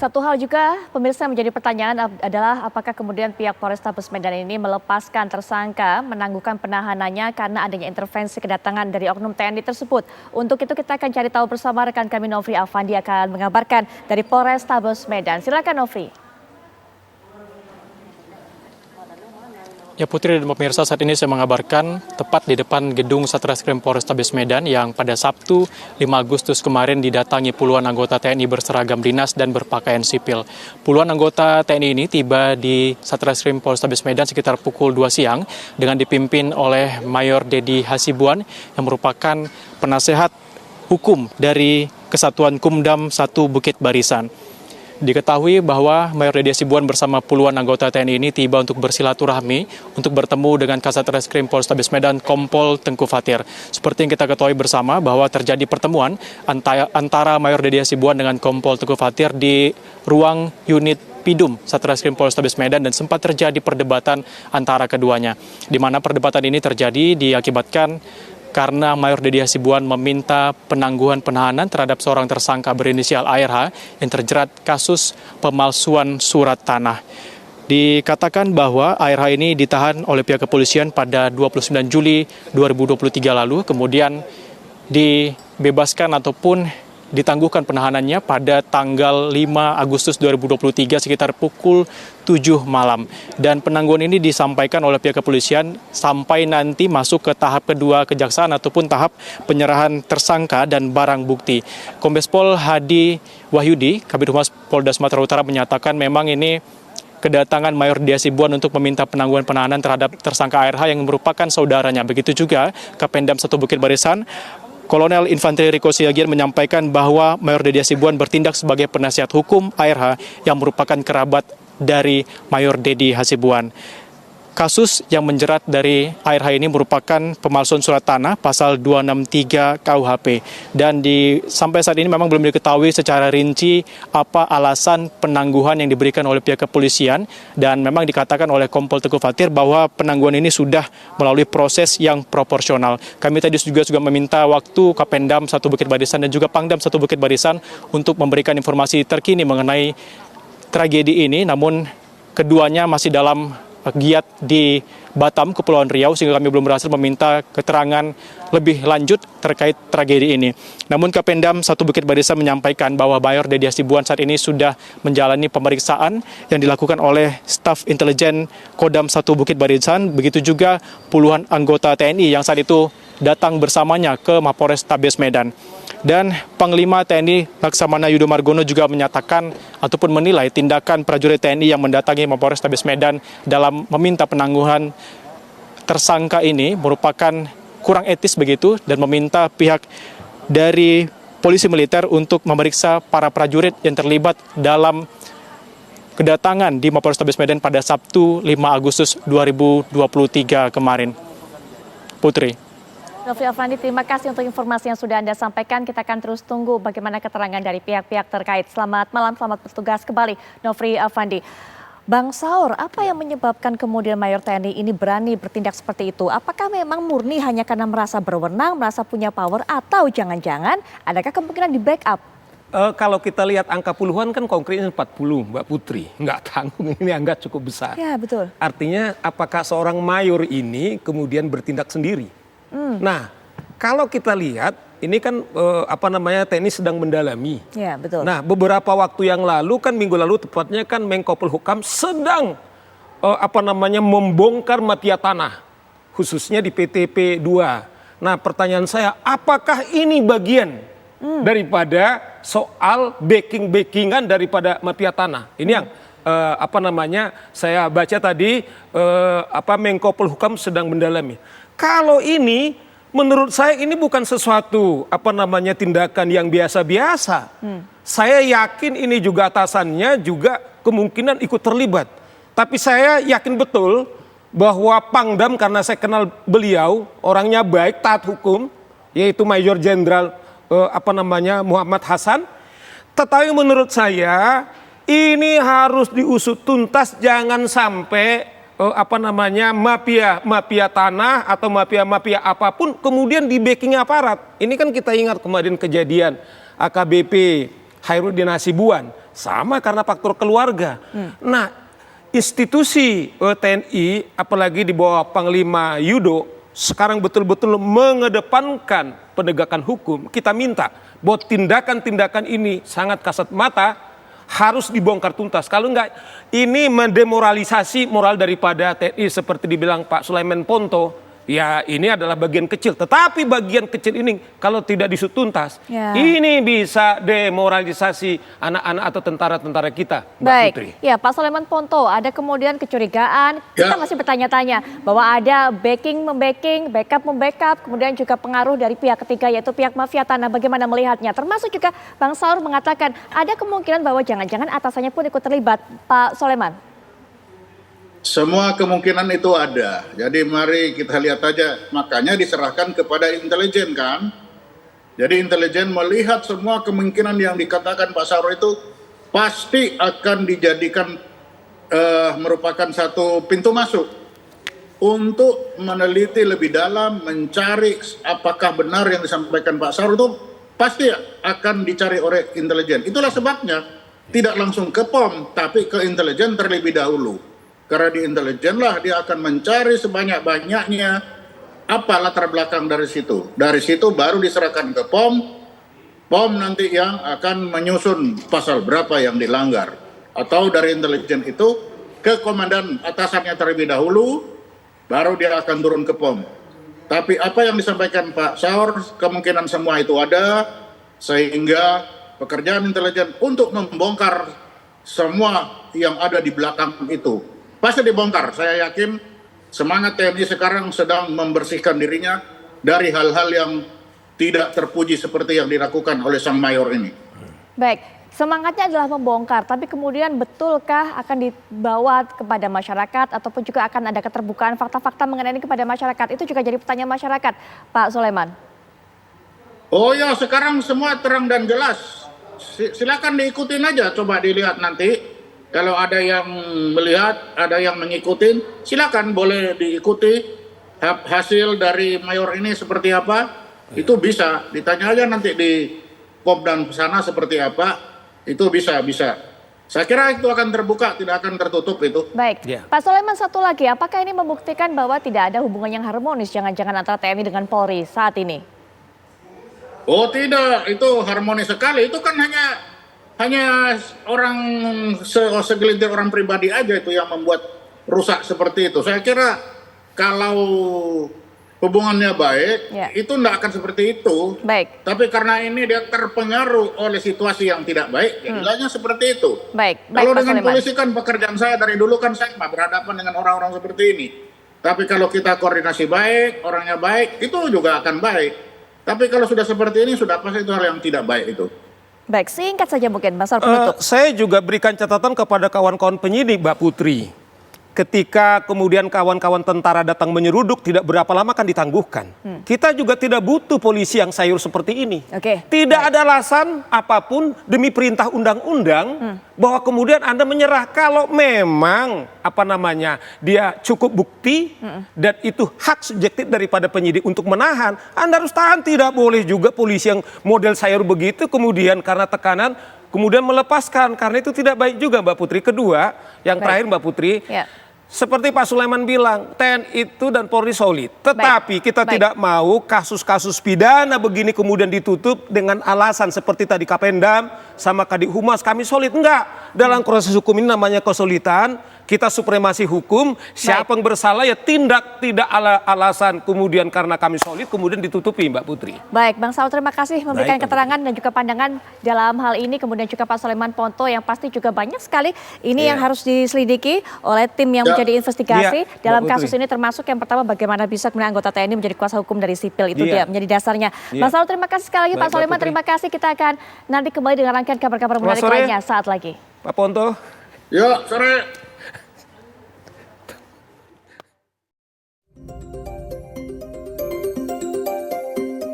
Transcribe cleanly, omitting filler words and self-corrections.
Satu hal juga pemirsa menjadi pertanyaan adalah apakah kemudian pihak Polrestabes Medan ini melepaskan tersangka menangguhkan penahanannya karena adanya intervensi kedatangan dari oknum TNI tersebut. Untuk itu kita akan cari tahu bersama rekan kami Nofri Afandi akan mengabarkan dari Polrestabes Medan. Silakan Nofri. Ya Putri dan pemirsa, saat ini saya mengabarkan tepat di depan gedung Satreskrim Polrestabes Medan yang pada Sabtu 5 Agustus kemarin didatangi puluhan anggota TNI berseragam dinas dan berpakaian sipil. Puluhan anggota TNI ini tiba di Satreskrim Polrestabes Medan sekitar pukul 2 siang dengan dipimpin oleh Mayor Dedi Hasibuan yang merupakan penasehat hukum dari Kesatuan Kumdam 1 Bukit Barisan. Diketahui bahwa Mayor Dedi Hasibuan bersama puluhan anggota TNI ini tiba untuk bersilaturahmi untuk bertemu dengan Kasat Reskrim Polrestabes Medan Kompol Tengku Fatir. Seperti yang kita ketahui bersama bahwa terjadi pertemuan antara Mayor Dedi Hasibuan dengan Kompol Tengku Fatir di ruang unit Pidum Satreskrim Polrestabes Medan dan sempat terjadi perdebatan antara keduanya. Di mana perdebatan ini terjadi diakibatkan karena Mayor Dedi Hasibuan meminta penangguhan penahanan terhadap seorang tersangka berinisial ARH yang terjerat kasus pemalsuan surat tanah. Dikatakan bahwa ARH ini ditahan oleh pihak kepolisian pada 29 Juli 2023 lalu, kemudian dibebaskan ataupun ditangguhkan penahanannya pada tanggal 5 Agustus 2023 sekitar pukul 7 malam. Dan penangguhan ini disampaikan oleh pihak kepolisian sampai nanti masuk ke tahap kedua kejaksaan ataupun tahap penyerahan tersangka dan barang bukti. Kombes Pol Hadi Wahyudi, Kabid Humas Polda Sumatera Utara menyatakan memang ini kedatangan Mayor Dedi Hasibuan untuk meminta penangguhan penahanan terhadap tersangka ARH yang merupakan saudaranya. Begitu juga Kapendam 1 Bukit Barisan Kolonel Infanteri Riko Siagian menyampaikan bahwa Mayor Dedi Hasibuan bertindak sebagai penasihat hukum ARH yang merupakan kerabat dari Mayor Dedi Hasibuan. Kasus yang menjerat dari ARH ini merupakan pemalsuan surat tanah pasal 263 KUHP. Dan sampai saat ini memang belum diketahui secara rinci apa alasan penangguhan yang diberikan oleh pihak kepolisian. Dan memang dikatakan oleh Kompol Tengku Fatir bahwa penangguhan ini sudah melalui proses yang proporsional. Kami tadi juga meminta waktu Kapendam 1 Bukit Barisan dan juga Pangdam 1 Bukit Barisan untuk memberikan informasi terkini mengenai tragedi ini. Namun keduanya masih dalam giat di Batam, Kepulauan Riau, sehingga kami belum berhasil meminta keterangan lebih lanjut terkait tragedi ini. Namun Kapendam 1 Bukit Barisan menyampaikan bahwa Mayor Dedi Hasibuan saat ini sudah menjalani pemeriksaan yang dilakukan oleh staf intelijen Kodam 1 Bukit Barisan, begitu juga puluhan anggota TNI yang saat itu datang bersamanya ke Mapores Tabes Medan. Dan Panglima TNI Laksamana Yudo Margono juga menyatakan ataupun menilai tindakan prajurit TNI yang mendatangi Mapores Tabes Medan dalam meminta penangguhan tersangka ini merupakan kurang etis begitu, dan meminta pihak dari polisi militer untuk memeriksa para prajurit yang terlibat dalam kedatangan di Mapores Tabes Medan pada Sabtu 5 Agustus 2023 kemarin. Putri. Nofri Afandi, terima kasih untuk informasi yang sudah Anda sampaikan. Kita akan terus tunggu bagaimana keterangan dari pihak-pihak terkait. Selamat malam, selamat bertugas kembali, Nofri Afandi. Bang Saur, apa yang menyebabkan kemudian Mayor TNI ini berani bertindak seperti itu? Apakah memang murni hanya karena merasa berwenang, merasa punya power, atau jangan-jangan adakah kemungkinan di backup? Kalau kita lihat angka puluhan kan konkretnya 40, Mbak Putri. Nggak tanggung, ini angka cukup besar. Ya, betul. Artinya apakah seorang mayor ini kemudian bertindak sendiri? Nah, kalau kita lihat ini kan TNI sedang mendalami. Ya, betul. Nah, beberapa waktu yang lalu kan minggu lalu tepatnya kan Menko Polhukam sedang membongkar mafia tanah khususnya di PTP 2. Nah, pertanyaan saya, apakah ini bagian daripada soal backingan daripada mafia tanah? Ini yang saya baca tadi Menko Polhukam sedang mendalami. Kalau ini, menurut saya ini bukan sesuatu tindakan yang biasa-biasa. Saya yakin ini juga atasannya juga kemungkinan ikut terlibat. Tapi saya yakin betul bahwa Pangdam, karena saya kenal beliau, orangnya baik, taat hukum, yaitu Mayor Jenderal Muhammad Hasan. Tetapi menurut saya ini harus diusut tuntas, jangan sampai mafia tanah atau mafia apapun kemudian di backing aparat. Ini kan kita ingat kemarin kejadian AKBP Khairuddin Hasibuan Sama karena faktor keluarga. Nah, institusi TNI, apalagi di bawah Panglima Yudo, sekarang betul-betul mengedepankan penegakan hukum. Kita minta bahwa tindakan-tindakan ini sangat kasat mata, harus dibongkar tuntas. Kalau enggak, ini mendemoralisasi moral daripada TNI seperti dibilang Pak Sulaiman Ponto. Ya, ini adalah bagian kecil. Tetapi bagian kecil ini kalau tidak diusut tuntas, ini bisa demoralisasi anak-anak atau tentara-tentara kita, Mbak Baik, Putri. ya Pak Sulaiman Ponto, ada kemudian kecurigaan, kita masih bertanya-tanya bahwa ada backing, backup, kemudian juga pengaruh dari pihak ketiga yaitu pihak mafia tanah. Bagaimana melihatnya? Termasuk juga Bang Saur mengatakan ada kemungkinan bahwa jangan-jangan atasannya pun ikut terlibat. Pak Sulaiman. Semua kemungkinan itu ada. Jadi mari kita lihat aja. Makanya diserahkan kepada intelijen kan. Jadi intelijen melihat semua kemungkinan yang dikatakan Pak Saur itu pasti akan dijadikan merupakan satu pintu masuk untuk meneliti lebih dalam, mencari apakah benar yang disampaikan Pak Saur itu pasti akan dicari oleh intelijen. Itulah sebabnya tidak langsung ke POM, tapi ke intelijen terlebih dahulu. Karena di intelijen lah dia akan mencari sebanyak-banyaknya apa latar belakang dari situ. Dari situ baru diserahkan ke POM. POM nanti yang akan menyusun pasal berapa yang dilanggar. Atau dari intelijen itu ke komandan atasannya terlebih dahulu, baru dia akan turun ke POM. Tapi apa yang disampaikan Pak Saur, kemungkinan semua itu ada, sehingga pekerjaan intelijen untuk membongkar semua yang ada di belakang itu pasti dibongkar. Saya yakin semangat TNI sekarang sedang membersihkan dirinya dari hal-hal yang tidak terpuji seperti yang dilakukan oleh sang mayor ini. Baik, semangatnya adalah membongkar, tapi kemudian betulkah akan dibawa kepada masyarakat ataupun juga akan ada keterbukaan fakta-fakta mengenai ini kepada masyarakat? Itu juga jadi pertanyaan masyarakat, Pak Sulaiman. Oh ya, sekarang semua terang dan jelas. Silakan diikutin aja, coba dilihat nanti. Kalau ada yang melihat, ada yang mengikutin, silakan boleh diikuti hasil dari mayor ini seperti apa. Itu bisa, ditanya aja nanti di POM dan sana seperti apa, itu bisa. Saya kira itu akan terbuka, tidak akan tertutup itu. Baik, Pak Sulaiman, satu lagi, apakah ini membuktikan bahwa tidak ada hubungan yang harmonis jangan-jangan antara TNI dengan Polri saat ini? Oh tidak, itu harmonis sekali. Itu kan hanya orang segelintir orang pribadi aja itu yang membuat rusak seperti itu. Saya kira kalau hubungannya baik, itu tidak akan seperti itu. Baik. Tapi karena ini dia terpengaruh oleh situasi yang tidak baik, jadinya seperti itu. Baik. Kalau dengan polisi kan pekerjaan saya dari dulu kan saya berhadapan dengan orang-orang seperti ini. Tapi kalau kita koordinasi baik, orangnya baik, itu juga akan baik. Tapi kalau sudah seperti ini, sudah pasti itu hal yang tidak baik itu. Baik, singkat saja mungkin, Mas Saur penutup. Saya juga berikan catatan kepada kawan-kawan penyidik, Mbak Putri. Ketika kemudian kawan-kawan tentara datang menyeruduk, tidak berapa lama kan ditangguhkan. Kita juga tidak butuh polisi yang sayur seperti ini. Tidak ada alasan apapun demi perintah undang-undang bahwa kemudian Anda menyerah kalau memang dia cukup bukti dan itu hak subjektif daripada penyidik untuk menahan. Anda harus tahan, tidak boleh juga polisi yang model sayur begitu kemudian karena tekanan kemudian melepaskan, karena itu tidak baik juga, Mbak Putri. Kedua, yang terakhir Mbak Putri, seperti Pak Sulaiman bilang, TNI itu dan Polri solid. Tetapi kita tidak mau kasus-kasus pidana begini kemudian ditutup dengan alasan seperti tadi Kapendam sama Kadif Humas kami solid. Enggak, dalam proses hukum ini namanya kesulitan. Kita supremasi hukum, siapa yang bersalah ya tindak, tidak alasan kemudian karena kami solid kemudian ditutupi, Mbak Putri. Baik, Bang Saur, terima kasih memberikan keterangan dan juga pandangan dalam hal ini. Kemudian juga Pak Sulaiman Ponto yang pasti juga banyak sekali ini yang harus diselidiki oleh tim yang menjadi investigasi dalam kasus ini, termasuk yang pertama bagaimana bisa kemudian anggota TNI menjadi kuasa hukum dari sipil, itu dia menjadi dasarnya. Bang Saur, terima kasih sekali lagi. Pak Sulaiman, terima kasih. Kita akan nanti kembali dengan rangkaian kabar-kabar menarik lainnya saat lagi. Pak Ponto. Ya, sore.